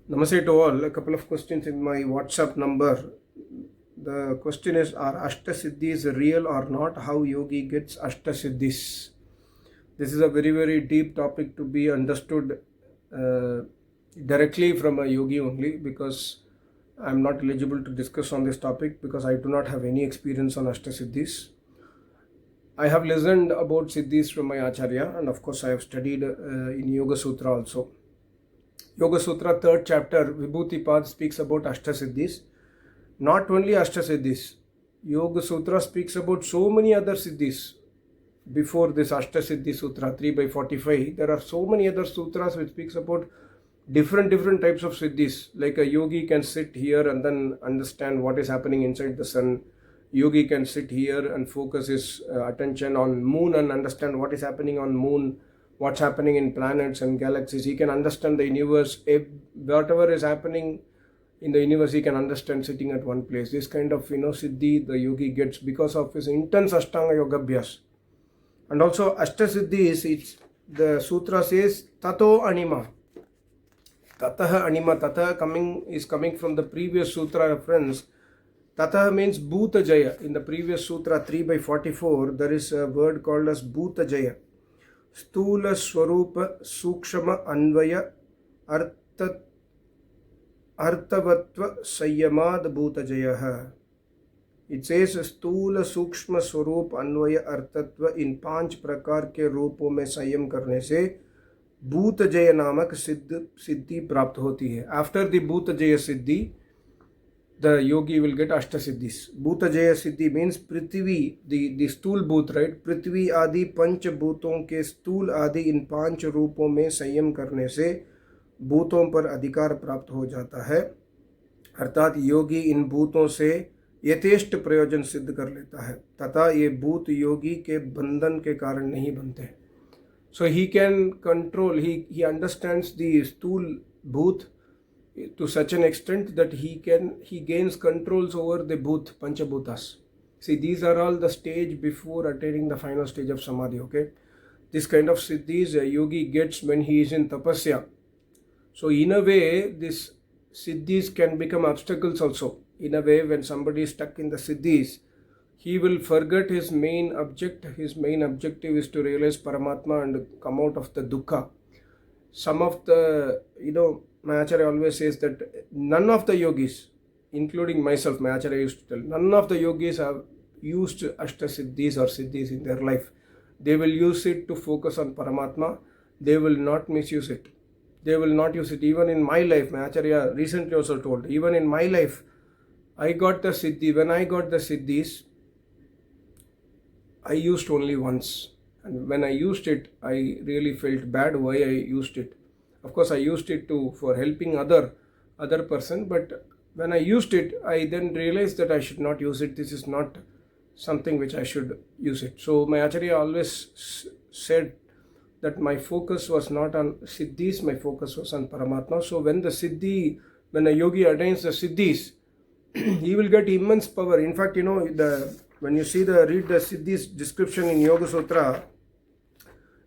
Namaste to all. A couple of questions in my WhatsApp number. The question is, are Ashta Siddhis real or not? How yogi gets Ashta Siddhis? This is a very, very deep topic to be understood directly from a yogi only, because I am not eligible to discuss on this topic because I do not have any experience on Ashta Siddhis. I have listened about Siddhis from my Acharya, and of course I have studied in Yoga Sutra also. Yoga Sutra 3rd chapter, Vibhuti Pad speaks about Ashta Siddhis. Not only Ashta Siddhis, Yoga Sutra speaks about so many other Siddhis. Before this Ashta Siddhi Sutra 3/45, there are so many other sutras which speaks about different types of Siddhis. Like a yogi can sit here and then understand what is happening inside the sun. Yogi can sit here and focus his attention on moon and understand what is happening on moon, what's happening in planets and galaxies. He can understand the universe. Whatever is happening in the universe, he can understand sitting at one place. This kind of siddhi the yogi gets because of his intense Ashtanga Yoga Abhyas. And also Ashta Siddhis, the sutra says Tato Anima. Tataha Anima. Tataha is coming from the previous sutra reference. Tataha means Bhuta Jaya. In the previous sutra 3/44, there is a word called as Bhuta Jaya. Stula Swarupa Sukshama Anvaya Artavatva Sayyamad Bhuta Jayaha. It says स्थूल सूक्ष्म स्वरूप अन्वय अर्थत्व इन 5 प्रकार के रूपों में संयम करने से भूत जय नामक सिद्धि प्राप्त होती है. आफ्टर द भूत जय सिद्धि, the yogi will get Ashta Siddhis. Bhuta Jaya Siddhi means Prithvi, the stool bhut, right? Prithvi आदि पंच भूतों के स्थूल आदि इन 5 रूपों में संयम करने से भूतों पर अधिकार प्राप्त हो जाता है. अर्थात योगी इन भूतों से यथेष्ट प्रयोजन सिद्ध कर लेता है तथा ये भूत योगी के बंधन के कारण नहीं बनते. So he can control, he understands the stool bhut to such an extent that he gains controls over the bhut, panchabhutas. See, these are all the stage before attaining the final stage of samadhi, okay? This kind of siddhis a yogi gets when he is in tapasya. So in a way, this siddhis can become obstacles also. In a way, when somebody is stuck in the siddhis, he will forget his main object. His main objective is to realize Paramatma and come out of the dukkha. Some of the, my Acharya always says that none of the yogis, including myself, my Acharya used to tell, none of the yogis have used Ashta Siddhis or Siddhis in their life. They will use it to focus on Paramatma. They will not misuse it. They will not use it. Even in my life, my Acharya recently also told, even in my life, I got the Siddhi. When I got the Siddhis, I used only once. And when I used it, I really felt bad why I used it. Of course, I used it for helping other person, but when I used it, I then realized that I should not use it. This is not something which I should use it. So my Acharya always said that my focus was not on Siddhis, my focus was on Paramatma. So when a yogi attains the Siddhis, he will get immense power. In fact, when you read the Siddhis description in Yoga Sutra,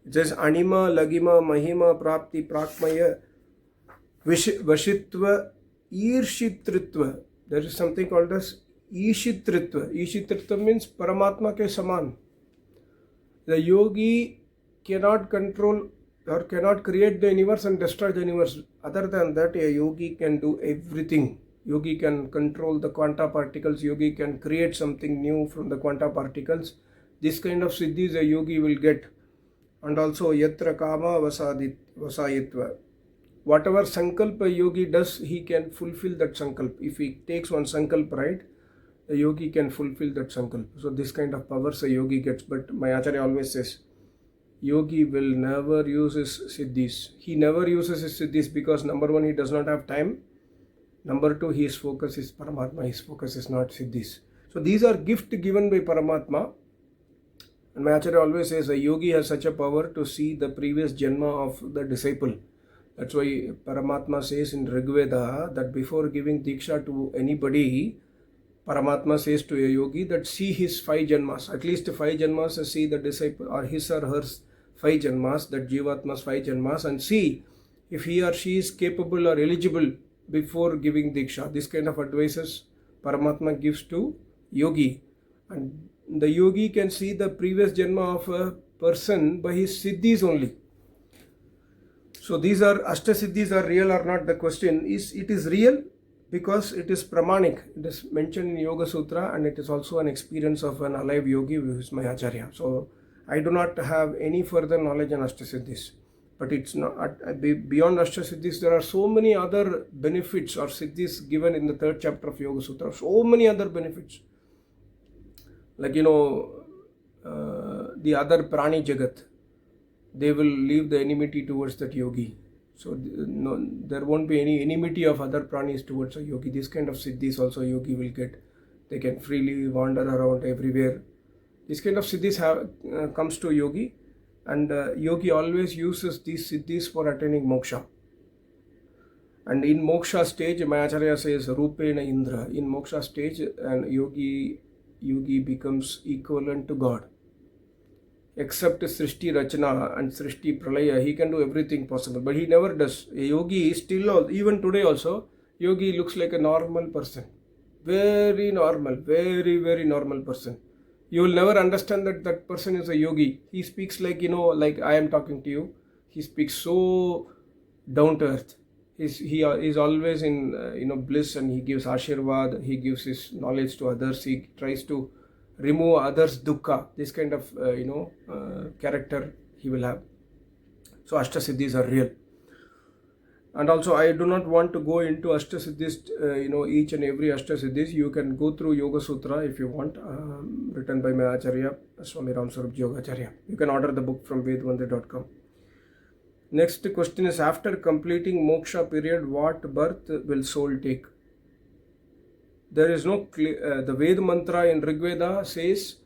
it says Anima, Lagima, Mahima, Prapti, Prakmaya, Vashitva, Irshitritva. There is something called as Ishitritva. Ishitritva means Paramatma ke saman. The yogi cannot control or cannot create the universe and destroy the universe. Other than that, a yogi can do everything. Yogi can control the quanta particles. Yogi can create something new from the quanta particles. This kind of siddhis a yogi will get. And also yatra kama vasayitva. Whatever sankalpa a yogi does, he can fulfill that sankalp. If he takes one sankalp right, the yogi can fulfill that sankalp. So this kind of powers a yogi gets. But my Acharya always says, yogi will never use his siddhis. He never uses his siddhis because number 1, he does not have time. Number 2, his focus is Paramatma, his focus is not Siddhis. So these are gifts given by Paramatma. And my Acharya always says a yogi has such a power to see the previous janma of the disciple. That's why Paramatma says in Rigveda that before giving Diksha to anybody, Paramatma says to a yogi that see his 5 janmas, at least 5 janmas, see the disciple or his or her 5 janmas, that Jivatma's 5 janmas, and see if he or she is capable or eligible before giving Diksha. This kind of advices Paramatma gives to yogi. And the yogi can see the previous janma of a person by his siddhis only. So these are Ashta Siddhis are real or not? The question is, it is real because it is pramanik. It is mentioned in Yoga Sutra, and it is also an experience of an alive yogi who is my Acharya. So I do not have any further knowledge on Ashta Siddhis. But it's not beyond Ashta Siddhis. There are so many other benefits or siddhis given in the 3rd chapter of Yoga Sutra. So many other benefits. Like, the other prani jagat, they will leave the enmity towards that yogi. So no, there won't be any enmity of other pranis towards a yogi. This kind of siddhis also yogi will get. They can freely wander around everywhere. This kind of siddhis comes to yogi, and yogi always uses these siddhis for attaining moksha. And in moksha stage, my Acharya says, Rupena Indra. In moksha stage, and yogi becomes equivalent to God. Except Srishti Rachana and Srishti Pralaya, he can do everything possible, but he never does. A yogi is still, even today also, yogi looks like a normal person. Very normal, very, very normal person. You will never understand that that person is a yogi. He speaks like, like I am talking to you. He speaks so down to earth. He is always in, bliss, and he gives ashirvad. He gives his knowledge to others. He tries to remove others' dukkha. This kind of, character he will have. So Ashta Siddhis are real. And also, I do not want to go into Ashta Siddhis, each and every Ashta Siddhis. You can go through Yoga Sutra if you want, written by my Acharya, Swami Ram Swarup Yogacharya. You can order the book from vedvande.com. Next question is, after completing moksha period, what birth will soul take? There is no the Ved mantra in Rigveda says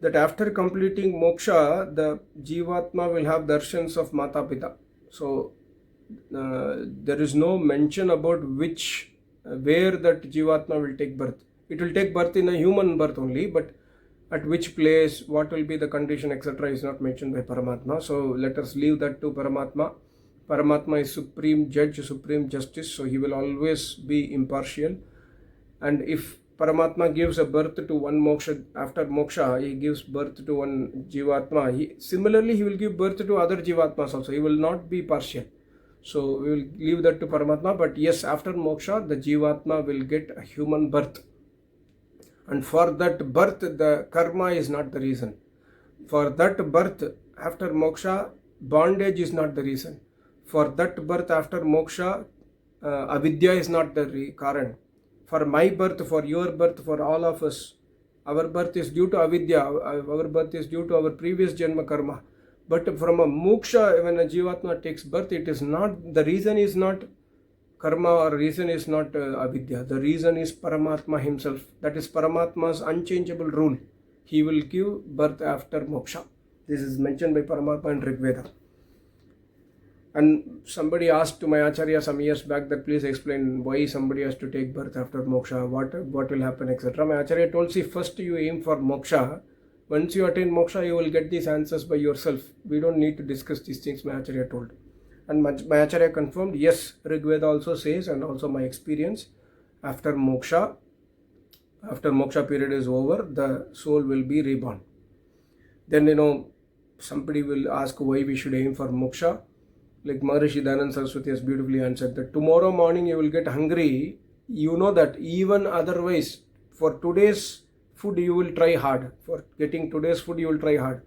that after completing moksha, the Jivatma will have darshans of Mata Pita. So there is no mention about where that Jivatma will take birth. It will take birth in a human birth only, but at which place, what will be the condition, etc. is not mentioned by Paramatma. So let us leave that to Paramatma. Paramatma is supreme judge, supreme justice, so he will always be impartial. And if Paramatma gives a birth to one moksha, after moksha, he gives birth to one Jivatma. Similarly, he will give birth to other Jivatmas also. He will not be partial. So we will leave that to Paramatma. But yes, after moksha, the Jivatma will get a human birth. And for that birth, the karma is not the reason. For that birth, after moksha, bondage is not the reason. For that birth, after moksha, avidya is not the karan. For my birth, for your birth, for all of us, our birth is due to avidya, our birth is due to our previous janma karma. But from a moksha, when a jivatma takes birth, it is not, the reason is not karma, or reason is not avidya. The reason is Paramatma himself. That is Paramatma's unchangeable rule. He will give birth after moksha. This is mentioned by Paramatma in Rigveda. And somebody asked to my Acharya some years back that please explain why somebody has to take birth after moksha, what will happen, etc. My Acharya told, see, first you aim for moksha. Once you attain moksha, you will get these answers by yourself. We don't need to discuss these things, my Acharya told. And my Acharya confirmed, yes, Rigveda also says, and also my experience, after moksha period is over, the soul will be reborn. Then, somebody will ask why we should aim for moksha. Like Maharishi Dayananda Saraswati has beautifully answered that tomorrow morning you will get hungry. You know that even otherwise, for today's food you will try hard. For getting today's food you will try hard.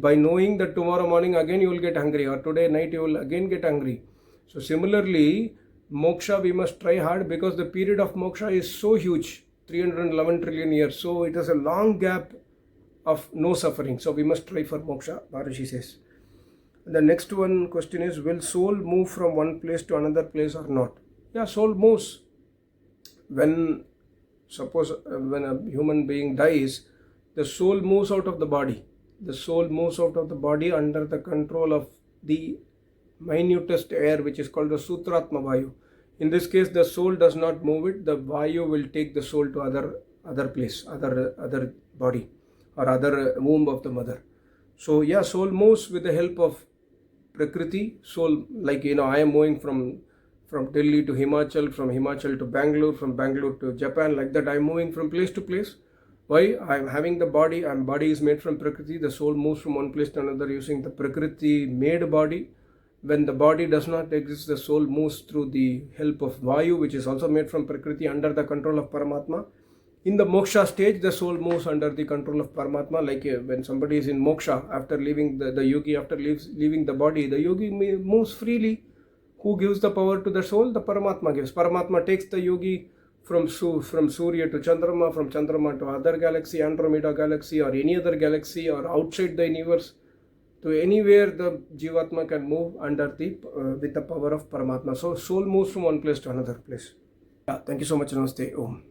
By knowing that tomorrow morning again you will get hungry, or today night you will again get hungry. So similarly, moksha we must try hard, because the period of moksha is so huge, 311 trillion years. So it is a long gap of no suffering. So we must try for moksha, Maharishi says. The next one question is, will soul move from one place to another place or not? Yeah, soul moves. When a human being dies, the soul moves out of the body. The soul moves out of the body under the control of the minutest air, which is called the Sutratma Vayu. In this case, the soul does not move it. The Vayu will take the soul to other place, other body, or other womb of the mother. So yeah, soul moves with the help of Prakriti. Soul, like I am moving from from Delhi to Himachal, from Himachal to Bangalore, from Bangalore to Japan. Like that, I'm moving from place to place. Why? I'm having the body, and body is made from Prakriti. The soul moves from one place to another using the Prakriti made body. When the body does not exist, the soul moves through the help of Vayu, which is also made from Prakriti under the control of Paramatma. In the Moksha stage, the soul moves under the control of Paramatma. Like when somebody is in Moksha, after leaving the yogi, after leaving the body, the yogi moves freely. Who gives the power to the soul? The Paramatma gives. Paramatma takes the yogi from Surya to Chandrama, from Chandrama to other galaxy, Andromeda galaxy, or any other galaxy, or outside the universe, to anywhere the Jivatma can move under the with the power of Paramatma. So soul moves from one place to another place. Yeah, thank you so much. Namaste. Om.